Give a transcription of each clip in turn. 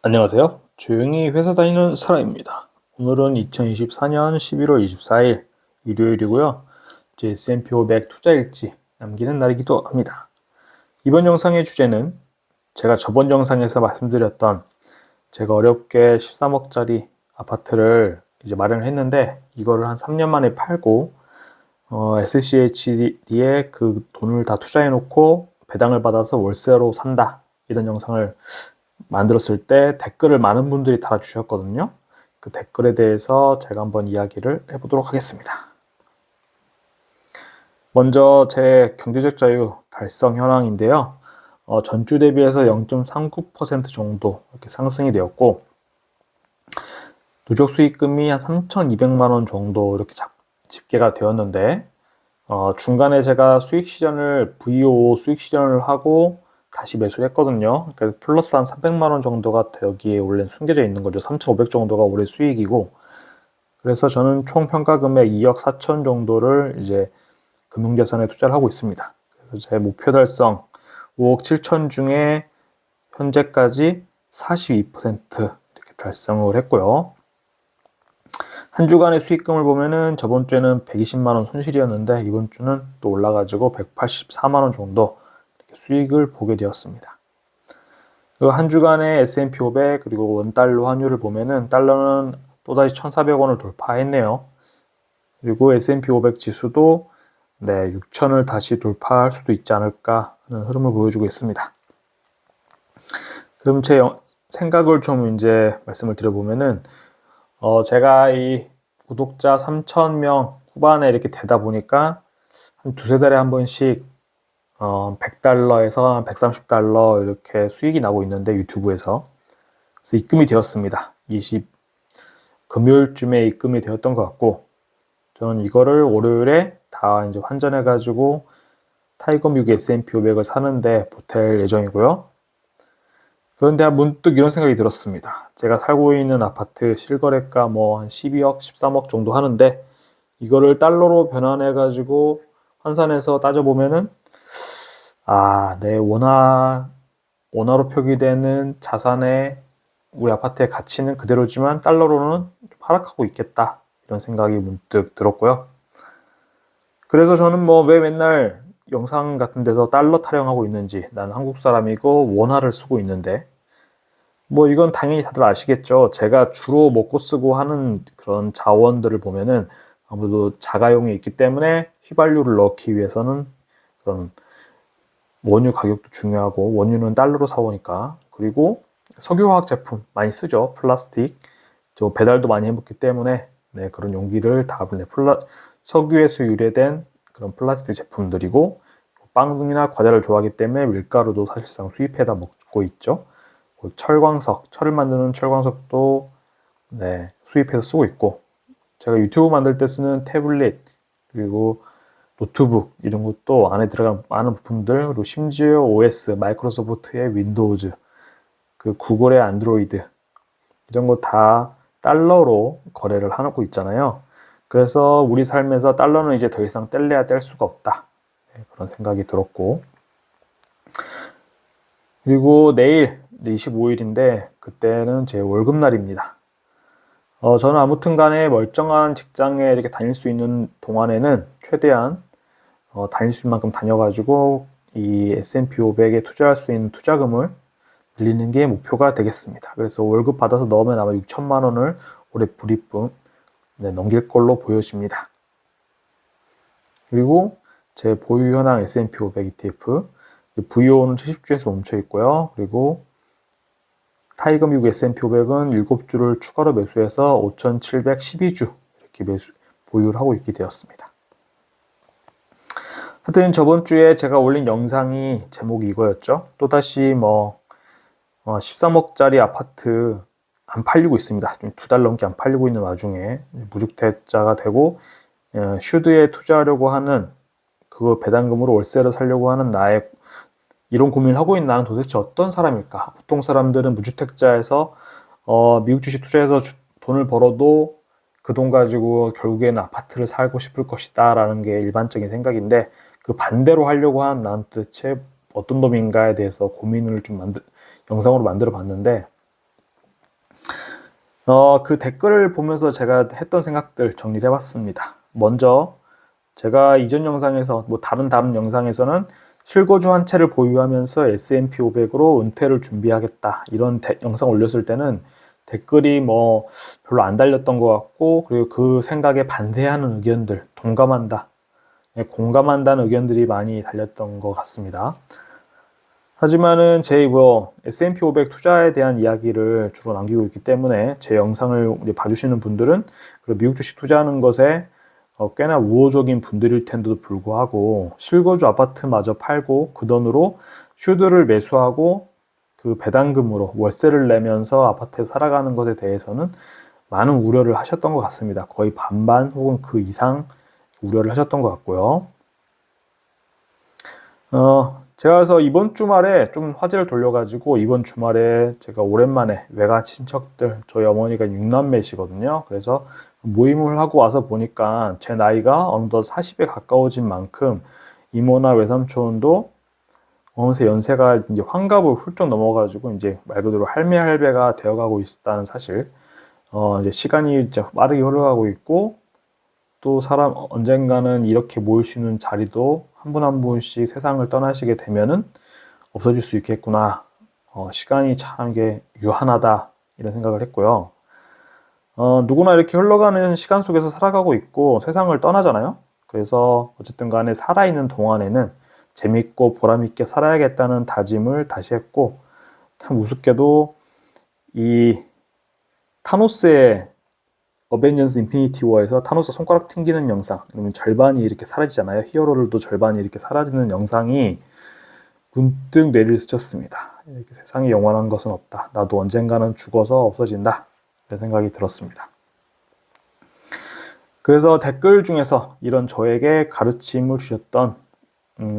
안녕하세요. 조용히 회사 다니는 사람입니다. 오늘은 2024년 11월 24일 일요일이고요. 제 S&P 500 투자 일지 남기는 날이기도 합니다. 이번 영상의 주제는 제가 저번 영상에서 말씀드렸던 제가 어렵게 13억짜리 아파트를 이제 마련을 했는데 이거를 한 3년 만에 팔고 SCHD에 그 돈을 다 투자해 놓고 배당을 받아서 월세로 산다, 이런 영상을 만들었을 때 댓글을 많은 분들이 달아주셨거든요. 그 댓글에 대해서 제가 한번 이야기를 해보도록 하겠습니다. 먼저 제 경제적 자유 달성 현황인데요. 전주 대비해서 0.39% 정도 이렇게 상승이 되었고, 누적 수익금이 한 3,200만 원 정도 이렇게 집계가 되었는데, 중간에 제가 수익 실현을 VO 수익 실현을 하고 다시 매수를 했거든요. 그러니까 플러스 한 300만 원 정도가 여기에 원래 숨겨져 있는 거죠. 3,500 정도가 올해 수익이고, 그래서 저는 총 평가 금액 2억 4천 정도를 이제 금융자산에 투자를 하고 있습니다. 그래서 제 목표 달성 5억 7천 중에 현재까지 42% 이렇게 달성을 했고요. 한 주간의 수익금을 보면은 저번 주에는 120만 원 손실이었는데 이번 주는 또 올라가지고 184만 원 정도 수익을 보게 되었습니다. 한 주간의 S&P 500 그리고 원달러 환율을 보면은 달러는 또다시 1,400원을 돌파했네요. 그리고 S&P 500 지수도 6,000을 다시 돌파할 수도 있지 않을까 하는 흐름을 보여주고 있습니다. 그럼 제 생각을 좀 이제 말씀을 드려보면은 제가 이 구독자 3,000명 후반에 이렇게 되다 보니까 한 두세 달에 한 번씩 100달러에서 130달러 이렇게 수익이 나고 있는데, 유튜브에서. 그래서 입금이 되었습니다. 금요일쯤에 입금이 되었던 것 같고, 저는 이거를 월요일에 다 이제 환전해가지고 타이거 미국 S&P 500을 사는데 보탤 예정이고요. 그런데 문득 이런 생각이 들었습니다. 제가 살고 있는 아파트 실거래가 뭐 한 12억, 13억 정도 하는데, 이거를 달러로 변환해가지고 환산해서 따져보면은 내 원화로 표기되는 자산의 우리 아파트의 가치는 그대로지만 달러로는 좀 하락하고 있겠다, 이런 생각이 문득 들었고요. 그래서 저는 왜 맨날 영상 같은 데서 달러 타령하고 있는지, 나는 한국 사람이고 원화를 쓰고 있는데, 이건 당연히 다들 아시겠죠. 제가 주로 먹고 쓰고 하는 그런 자원들을 보면은 아무래도 자가용이 있기 때문에 휘발유를 넣기 위해서는 그런 원유 가격도 중요하고, 원유는 달러로 사오니까. 그리고 석유화학 제품 많이 쓰죠. 플라스틱. 저 배달도 많이 해먹기 때문에 그런 용기를 다 석유에서 유래된 그런 플라스틱 제품들이고, 빵이나 과자를 좋아하기 때문에 밀가루도 사실상 수입해다 먹고 있죠. 철을 만드는 철광석도 수입해서 쓰고 있고, 제가 유튜브 만들 때 쓰는 태블릿 그리고 노트북 이런 것도 안에 들어간 많은 부품들, 그리고 심지어 OS, 마이크로소프트의 윈도우즈, 그 구글의 안드로이드, 이런 거 다 달러로 거래를 하고 있잖아요. 그래서 우리 삶에서 달러는 이제 더 이상 뗄래야 뗄 수가 없다, 그런 생각이 들었고, 그리고 내일 25일인데 그때는 제 월급날입니다. 저는 아무튼 간에 멀쩡한 직장에 이렇게 다닐 수 있는 동안에는 최대한 다닐 수 있는 만큼 다녀가지고 이 S&P 500에 투자할 수 있는 투자금을 늘리는 게 목표가 되겠습니다. 그래서 월급 받아서 넣으면 아마 6천만 원을 올해 불입금 넘길 걸로 보여집니다. 그리고 제 보유 현황 S&P 500 ETF, VO는 70주에서 멈춰 있고요. 그리고 타이거 미국 S&P 500은 7주를 추가로 매수해서 5,712주 이렇게 보유를 하고 있게 되었습니다. 하여튼 저번 주에 제가 올린 영상이 제목이 이거였죠. 또다시 13억짜리 아파트 안 팔리고 있습니다. 좀 2달 넘게 안 팔리고 있는 와중에 무주택자가 되고 슈드에 투자하려고 하는, 그거 배당금으로 월세를 살려고 하는 나의 이런 고민을 하고 있는 나는 도대체 어떤 사람일까? 보통 사람들은 무주택자에서 미국 주식 투자해서 돈을 벌어도 그 돈 가지고 결국에는 아파트를 살고 싶을 것이다 라는 게 일반적인 생각인데, 그 반대로 하려고 하는 나는 도대체 어떤 놈인가에 대해서 고민을 좀 영상으로 만들어 봤는데, 그 댓글을 보면서 제가 했던 생각들 정리를 해봤습니다. 먼저 제가 이전 영상에서 다른 영상에서는 실거주 한 채를 보유하면서 S&P 500으로 은퇴를 준비하겠다 이런 영상 올렸을 때는 댓글이 별로 안 달렸던 것 같고, 그리고 그 생각에 반대하는 의견들, 동감한다, 공감한다는 의견들이 많이 달렸던 것 같습니다. 하지만은 제 S&P 500 투자에 대한 이야기를 주로 남기고 있기 때문에 제 영상을 봐주시는 분들은 미국 주식 투자하는 것에 꽤나 우호적인 분들일 텐데도 불구하고 실거주 아파트마저 팔고 그 돈으로 슈드를 매수하고 그 배당금으로 월세를 내면서 아파트에 살아가는 것에 대해서는 많은 우려를 하셨던 것 같습니다. 거의 반반 혹은 그 이상 우려를 하셨던 것 같고요. 제가 그래서 이번 주말에 좀 화제를 돌려가지고 이번 주말에 제가 오랜만에 외가 친척들, 저희 어머니가 6남매시거든요. 그래서 모임을 하고 와서 보니까 제 나이가 어느덧 40에 가까워진 만큼 이모나 외삼촌도 어느새 연세가 이제 환갑을 훌쩍 넘어가지고 이제 말 그대로 할배가 되어가고 있다는 사실. 이제 시간이 이제 빠르게 흘러가고 있고, 또 사람 언젠가는 이렇게 모일 수 있는 자리도 한 분 한 분씩 세상을 떠나시게 되면은 없어질 수 있겠구나. 시간이 참 이게 유한하다 이런 생각을 했고요. 누구나 이렇게 흘러가는 시간 속에서 살아가고 있고 세상을 떠나잖아요. 그래서 어쨌든 간에 살아있는 동안에는 재밌고 보람있게 살아야겠다는 다짐을 다시 했고, 참 우습게도 이 타노스의 어벤져스 인피니티 워에서 타노스 손가락 튕기는 영상, 그러면 절반이 이렇게 사라지잖아요. 히어로들도 절반이 이렇게 사라지는 영상이 문득 뇌를 스쳤습니다. 이렇게 세상에 영원한 것은 없다. 나도 언젠가는 죽어서 없어진다. 이런 생각이 들었습니다. 그래서 댓글 중에서 이런 저에게 가르침을 주셨던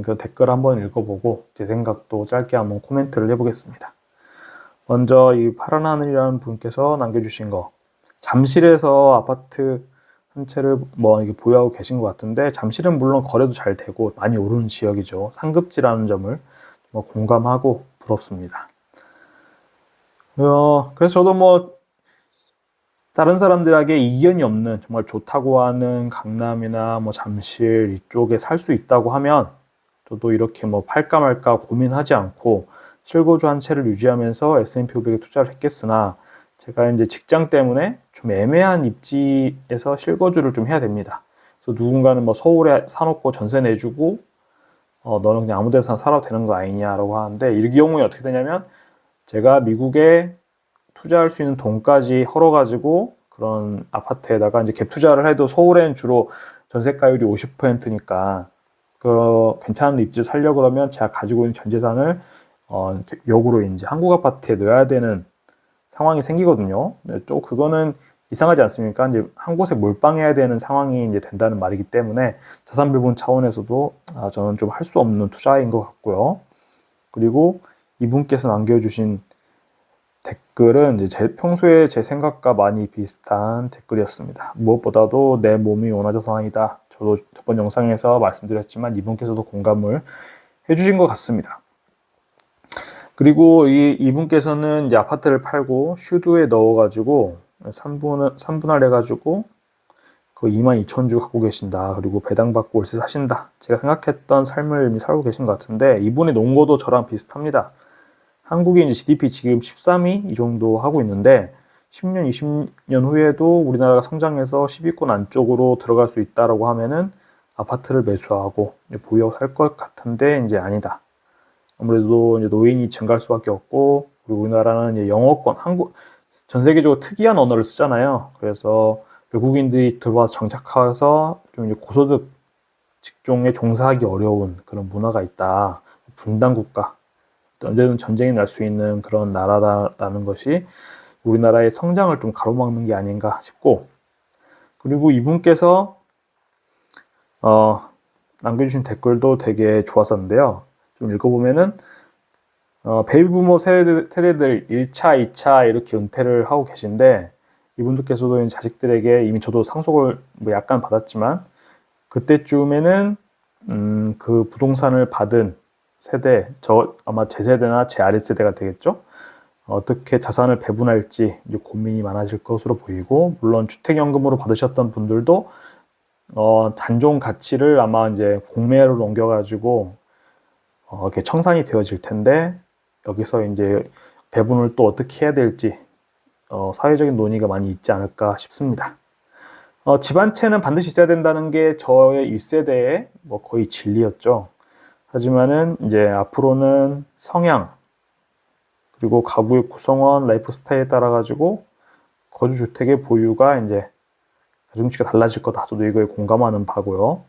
그 댓글 한번 읽어보고 제 생각도 짧게 한번 코멘트를 해보겠습니다. 먼저 이 파란 하늘이라는 분께서 남겨주신 거, 잠실에서 아파트 한 채를 이렇게 보유하고 계신 것 같은데, 잠실은 물론 거래도 잘 되고 많이 오르는 지역이죠. 상급지라는 점을 공감하고 부럽습니다. 그래서 저도 다른 사람들에게 이견이 없는 정말 좋다고 하는 강남이나 잠실 이쪽에 살 수 있다고 하면 저도 이렇게 팔까 말까 고민하지 않고 실거주 한 채를 유지하면서 S&P 500에 투자를 했겠으나, 제가 이제 직장 때문에 좀 애매한 입지에서 실거주를 좀 해야 됩니다. 그래서 누군가는 서울에 사놓고 전세 내주고 너는 그냥 아무 데서 살아도 되는 거 아니냐라고 하는데, 이 경우에 어떻게 되냐면 제가 미국에 투자할 수 있는 돈까지 헐어가지고 그런 아파트에다가 이제 갭 투자를 해도 서울엔 주로 전세가율이 50%니까 괜찮은 입지 살려고 그러면 제가 가지고 있는 전 재산을 역으로 이제 한국 아파트에 넣어야 되는 상황이 생기거든요. 또 그거는 이상하지 않습니까? 이제 한 곳에 몰빵해야 되는 상황이 이제 된다는 말이기 때문에 자산 배분 차원에서도 저는 좀 할 수 없는 투자인 것 같고요. 그리고 이분께서 남겨주신 댓글은 이제 평소에 제 생각과 많이 비슷한 댓글이었습니다. 무엇보다도 내 몸이 원하져서 아니다. 저도 저번 영상에서 말씀드렸지만 이분께서도 공감을 해주신 것 같습니다. 그리고 이분께서는 이제 아파트를 팔고 슈드에 넣어가지고 3분할 해가지고 그 22,000주 갖고 계신다. 그리고 배당받고 월세 사신다. 제가 생각했던 삶을 이미 살고 계신 것 같은데, 이분의 논거도 저랑 비슷합니다. 한국이 이제 GDP 지금 13위 이 정도 하고 있는데 10년, 20년 후에도 우리나라가 성장해서 10위권 안쪽으로 들어갈 수 있다라고 하면은 아파트를 매수하고 보유하고 살 것 같은데 이제 아니다. 아무래도 이제 노인이 증가할 수밖에 없고, 그리고 우리나라는 이제 영어권, 전 세계적으로 특이한 언어를 쓰잖아요. 그래서 외국인들이 들어와서 정착해서 좀 이제 고소득 직종에 종사하기 어려운 그런 문화가 있다. 분단 국가, 언제든 전쟁이 날 수 있는 그런 나라다라는 것이 우리나라의 성장을 좀 가로막는 게 아닌가 싶고, 그리고 이분께서 남겨주신 댓글도 되게 좋았었는데요. 좀 읽어보면은 베이비부머 세대들 1차, 2차 이렇게 은퇴를 하고 계신데, 이분들께서도 자식들에게 이미 저도 상속을 약간 받았지만 그때쯤에는 그 부동산을 받은 세대, 아마 제 세대나 제 아래 세대가 되겠죠. 어떻게 자산을 배분할지 이제 고민이 많아질 것으로 보이고, 물론 주택연금으로 받으셨던 분들도 단종 가치를 아마 이제 공매로 넘겨가지고 이렇게 청산이 되어질 텐데, 여기서 이제 배분을 또 어떻게 해야 될지 사회적인 논의가 많이 있지 않을까 싶습니다. 집 한 채는 반드시 있어야 된다는 게 저의 1세대의 뭐 거의 진리였죠. 하지만은 이제 앞으로는 성향, 그리고 가구의 구성원, 라이프 스타일에 따라 가지고 거주주택의 보유가 이제 가중치가 달라질 거다. 저도 이거에 공감하는 바고요.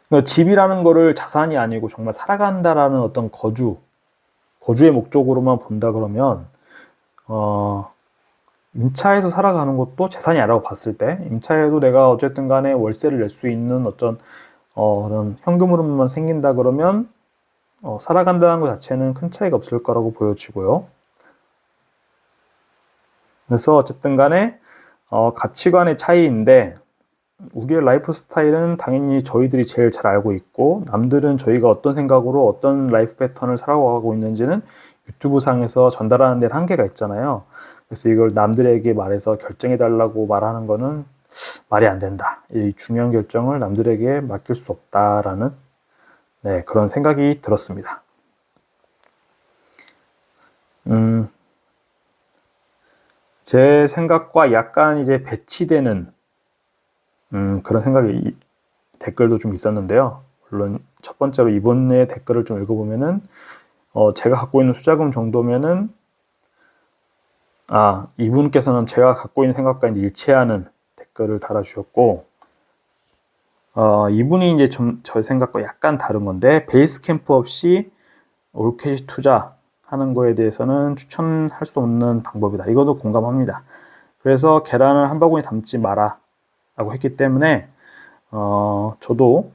그러니까 집이라는 거를 자산이 아니고 정말 살아간다라는 어떤 거주의 목적으로만 본다 그러면 임차에서 살아가는 것도 재산이 아니라고 봤을 때, 임차에도 내가 어쨌든 간에 월세를 낼 수 있는 어떤 그런 현금 흐름만 생긴다 그러면 살아간다는 것 자체는 큰 차이가 없을 거라고 보여지고요. 그래서 어쨌든 간에 가치관의 차이인데, 우리의 라이프 스타일은 당연히 저희들이 제일 잘 알고 있고, 남들은 저희가 어떤 생각으로 어떤 라이프 패턴을 살아가고 있는지는 유튜브 상에서 전달하는 데는 한계가 있잖아요. 그래서 이걸 남들에게 말해서 결정해 달라고 말하는 거는 말이 안 된다. 이 중요한 결정을 남들에게 맡길 수 없다라는 그런 생각이 들었습니다. 제 생각과 약간 이제 배치되는 그런 생각이 댓글도 좀 있었는데요. 물론 첫 번째로 이번에 댓글을 좀 읽어보면은 제가 갖고 있는 수자금 정도면은 이분께서는 제가 갖고 있는 생각과 이제 일치하는 댓글을 달아주셨고, 이분이 이제 좀 저 생각과 약간 다른 건데, 베이스 캠프 없이 올캐시 투자하는 거에 대해서는 추천할 수 없는 방법이다. 이것도 공감합니다. 그래서 계란을 한 바구니 담지 마라 라고 했기 때문에 저도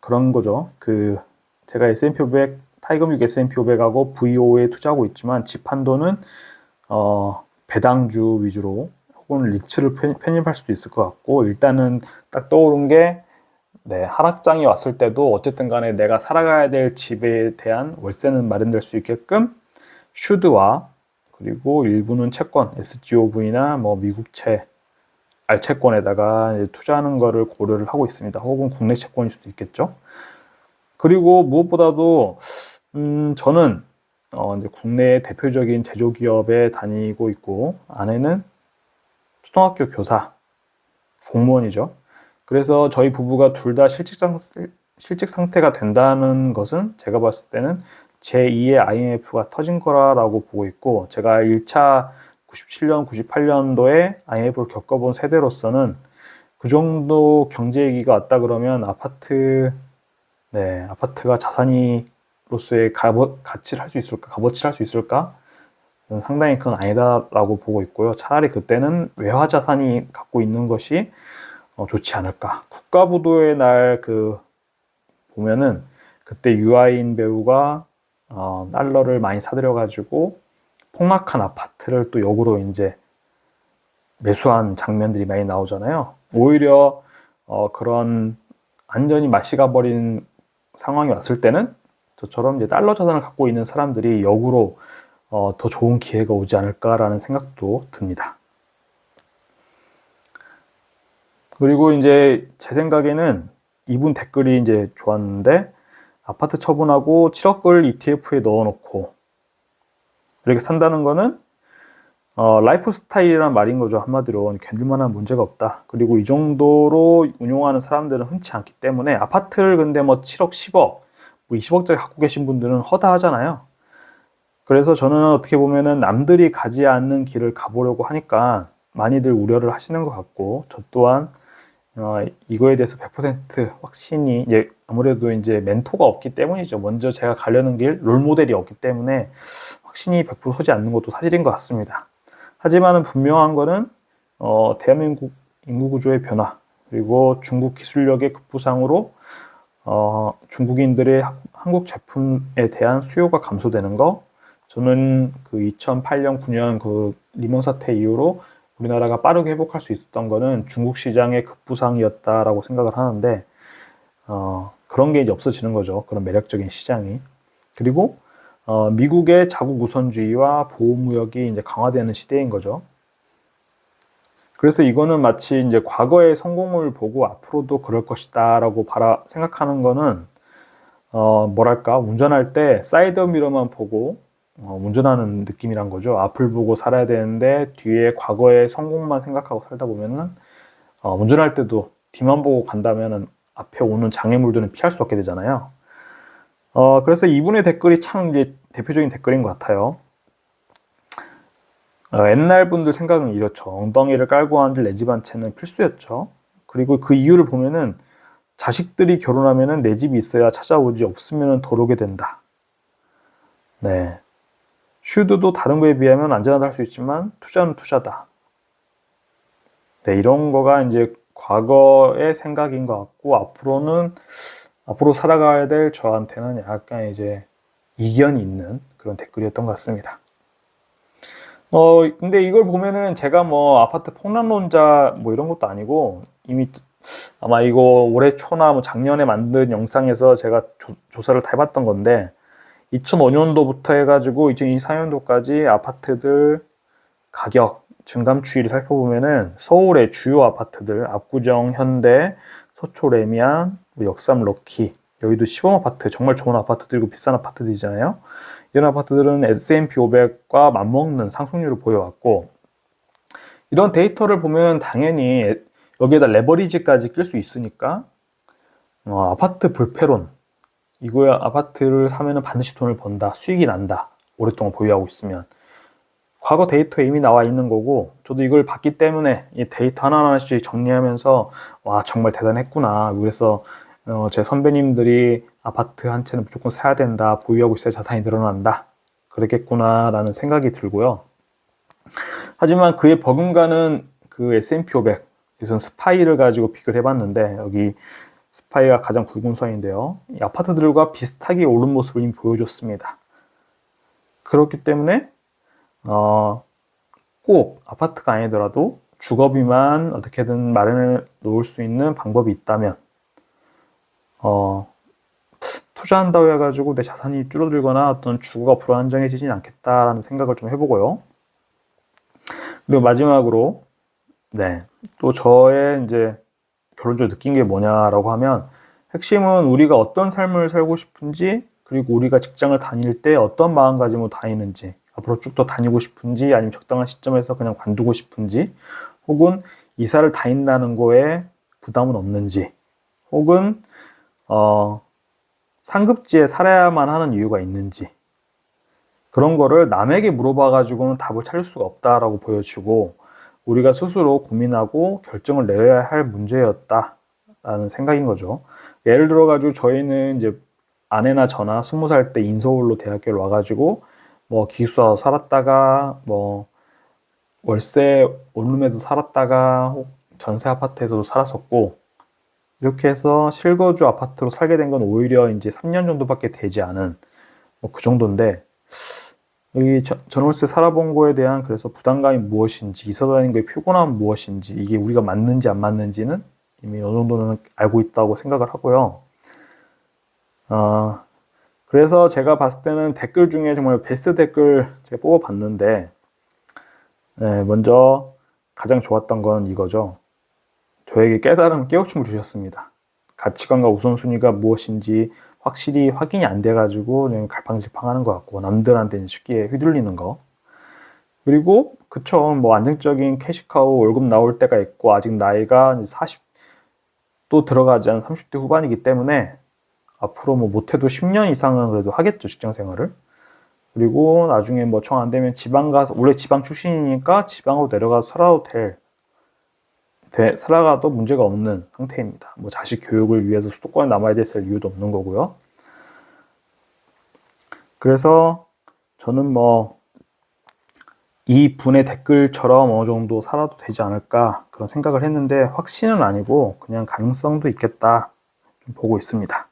그런 거죠. 제가 S&P 500, 타이거뮤직 S&P 500하고 VO에 투자하고 있지만 집 한도는 배당주 위주로 혹은 리츠를 편입할 수도 있을 것 같고, 일단은 딱 떠오른 게 하락장이 왔을 때도 어쨌든 간에 내가 살아가야 될 집에 대한 월세는 마련될 수 있게끔 슈드와 그리고 일부는 채권, SGOV나 뭐 미국채, 알채권에다가 투자하는 거를 고려를 하고 있습니다. 혹은 국내 채권일 수도 있겠죠. 그리고 무엇보다도 저는 이제 국내의 대표적인 제조기업에 다니고 있고, 아내는 초등학교 교사, 공무원이죠. 그래서 저희 부부가 둘 다 실직 상태가 된다는 것은 제가 봤을 때는 제2의 IMF가 터진 거라고 보고 있고, 제가 1차 97년, 98년도에 IMF를 겪어본 세대로서는 그 정도 경제 위기가 왔다 그러면 아파트가 자산으로서의 값어치를 할 수 있을까? 상당히 그건 아니다라고 보고 있고요. 차라리 그때는 외화 자산이 갖고 있는 것이 좋지 않을까. 국가부도의 날 보면은 그때 유아인 배우가 달러를 많이 사들여가지고 폭락한 아파트를 또 역으로 이제 매수한 장면들이 많이 나오잖아요. 오히려 그런 완전히 맛이가 버린 상황이 왔을 때는 저처럼 이제 달러 자산을 갖고 있는 사람들이 역으로 더 좋은 기회가 오지 않을까라는 생각도 듭니다. 그리고 이제 제 생각에는 이분 댓글이 이제 좋았는데, 아파트 처분하고 7억을 ETF에 넣어놓고 이렇게 산다는 거는 라이프 스타일이란 말인 거죠. 한마디로 견딜만한 문제가 없다. 그리고 이 정도로 운용하는 사람들은 흔치 않기 때문에, 아파트를 근데 뭐 7억, 10억, 뭐 20억짜리 갖고 계신 분들은 허다하잖아요. 그래서 저는 어떻게 보면은 남들이 가지 않는 길을 가보려고 하니까 많이들 우려를 하시는 것 같고, 저 또한 이거에 대해서 100% 확신이, 아무래도 이제 멘토가 없기 때문이죠. 먼저 제가 가려는 길, 롤모델이 없기 때문에 확신이 100% 서지 않는 것도 사실인 것 같습니다. 하지만은 분명한 거는 대한민국 인구 구조의 변화, 그리고 중국 기술력의 급부상으로 중국인들의 한국 제품에 대한 수요가 감소되는 거, 저는 2008년, 9년 리먼 사태 이후로 우리나라가 빠르게 회복할 수 있었던 거는 중국 시장의 급부상이었다라고 생각을 하는데, 그런 게 이제 없어지는 거죠. 그런 매력적인 시장이. 그리고 미국의 자국 우선주의와 보호무역이 이제 강화되는 시대인 거죠. 그래서 이거는 마치 이제 과거의 성공을 보고 앞으로도 그럴 것이다라고 생각하는 거는 뭐랄까, 운전할 때 사이드 미러만 보고 운전하는 느낌이란 거죠. 앞을 보고 살아야 되는데 뒤에 과거의 성공만 생각하고 살다 보면은 운전할 때도 뒤만 보고 간다면은 앞에 오는 장애물들은 피할 수 없게 되잖아요. 그래서 이분의 댓글이 참 이제 대표적인 댓글인 것 같아요. 옛날 분들 생각은 이렇죠. 엉덩이를 깔고 앉을 내 집 한 채는 필수였죠. 그리고 그 이유를 보면은 자식들이 결혼하면은 내 집이 있어야 찾아오지, 없으면은 돌아오게 된다. 네. 슈드도 다른 거에 비하면 안전하다 할 수 있지만 투자는 투자다. 네, 이런 거가 이제 과거의 생각인 것 같고, 앞으로 살아가야 될 저한테는 약간 이제 이견이 있는 그런 댓글이었던 것 같습니다. 근데 이걸 보면은 제가 뭐 아파트 폭락론자 뭐 이런 것도 아니고, 이미 아마 이거 올해 초나 뭐 작년에 만든 영상에서 제가 조사를 다 해봤던 건데, 2005년도부터 해가지고 2024년도까지 아파트들 가격 증감 추이를 살펴보면은 서울의 주요 아파트들, 압구정, 현대, 서초, 레미안, 역삼, 럭키, 여의도 시범 아파트, 정말 좋은 아파트들이고 비싼 아파트들이잖아요. 이런 아파트들은 S&P 500과 맞먹는 상승률을 보여왔고, 이런 데이터를 보면 당연히 여기에다 레버리지까지 낄 수 있으니까 아파트 불패론, 이거야 아파트를 사면은 반드시 돈을 번다, 수익이 난다, 오랫동안 보유하고 있으면. 과거 데이터에 이미 나와 있는 거고, 저도 이걸 봤기 때문에 이 데이터 하나하나씩 정리하면서 와, 정말 대단했구나. 그래서 제 선배님들이 아파트 한 채는 무조건 사야 된다, 보유하고 있어야 자산이 늘어난다, 그랬겠구나 라는 생각이 들고요. 하지만 그에 버금가는 그 S&P 500, 우선 스파이를 가지고 비교를 해봤는데, 여기 스파이가 가장 굵은 선인데요, 이 아파트들과 비슷하게 오른 모습을 이미 보여줬습니다. 그렇기 때문에 꼭 아파트가 아니더라도 주거비만 어떻게든 마련해 놓을 수 있는 방법이 있다면, 투자한다고 해가지고 내 자산이 줄어들거나 어떤 주거가 불안정해지진 않겠다라는 생각을 좀 해보고요. 그리고 마지막으로, 네, 또 저의 이제 결론적으로 느낀 게 뭐냐라고 하면, 핵심은 우리가 어떤 삶을 살고 싶은지, 그리고 우리가 직장을 다닐 때 어떤 마음가짐으로 다니는지, 앞으로 쭉 더 다니고 싶은지, 아니면 적당한 시점에서 그냥 관두고 싶은지, 혹은 이사를 다닌다는 거에 부담은 없는지, 혹은 상급지에 살아야만 하는 이유가 있는지, 그런 거를 남에게 물어봐가지고는 답을 찾을 수가 없다라고 보여주고, 우리가 스스로 고민하고 결정을 내려야 할 문제였다라는 생각인 거죠. 예를 들어가지고 저희는 이제 아내나 저나 20살 때 인서울로 대학교를 와가지고 뭐 기숙사 살았다가 뭐 월세 원룸에도 살았다가 전세 아파트에서도 살았었고, 이렇게 해서 실거주 아파트로 살게 된 건 오히려 이제 3년 정도밖에 되지 않은 뭐 그 정도인데, 이 전월세 살아본 거에 대한 그래서 부담감이 무엇인지, 이사 다니는 거에 피곤함은 무엇인지, 이게 우리가 맞는지 안 맞는지는 이미 어느 정도는 알고 있다고 생각을 하고요. 그래서 제가 봤을 때는 댓글 중에 정말 베스트 댓글 제가 뽑아봤는데, 네, 먼저 가장 좋았던 건 이거죠. 저에게 깨우침을 주셨습니다. 가치관과 우선순위가 무엇인지 확실히 확인이 안 돼가지고 그냥 갈팡질팡하는 것 같고, 남들한테 쉽게 휘둘리는 거. 그리고 그쵸, 뭐 안정적인 캐시카우 월급 나올 때가 있고, 아직 나이가 40도 들어가지 않은 30대 후반이기 때문에 앞으로 뭐 못해도 10년 이상은 그래도 하겠죠, 직장 생활을. 그리고 나중에 뭐 정 안 되면 지방 가서, 원래 지방 출신이니까 지방으로 내려가서 살아가도 문제가 없는 상태입니다. 뭐 자식 교육을 위해서 수도권에 남아야 될 이유도 없는 거고요. 그래서 저는 뭐 이 분의 댓글처럼 어느 정도 살아도 되지 않을까 그런 생각을 했는데, 확신은 아니고 그냥 가능성도 있겠다 좀 보고 있습니다.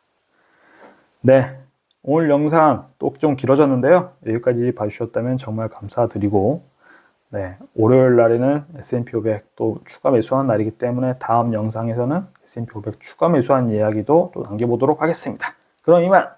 네, 오늘 영상 또 좀 길어졌는데요. 여기까지 봐주셨다면 정말 감사드리고, 네, 월요일 날에는 S&P 500 또 추가 매수한 날이기 때문에 다음 영상에서는 S&P 500 추가 매수한 이야기도 또 남겨보도록 하겠습니다. 그럼 이만!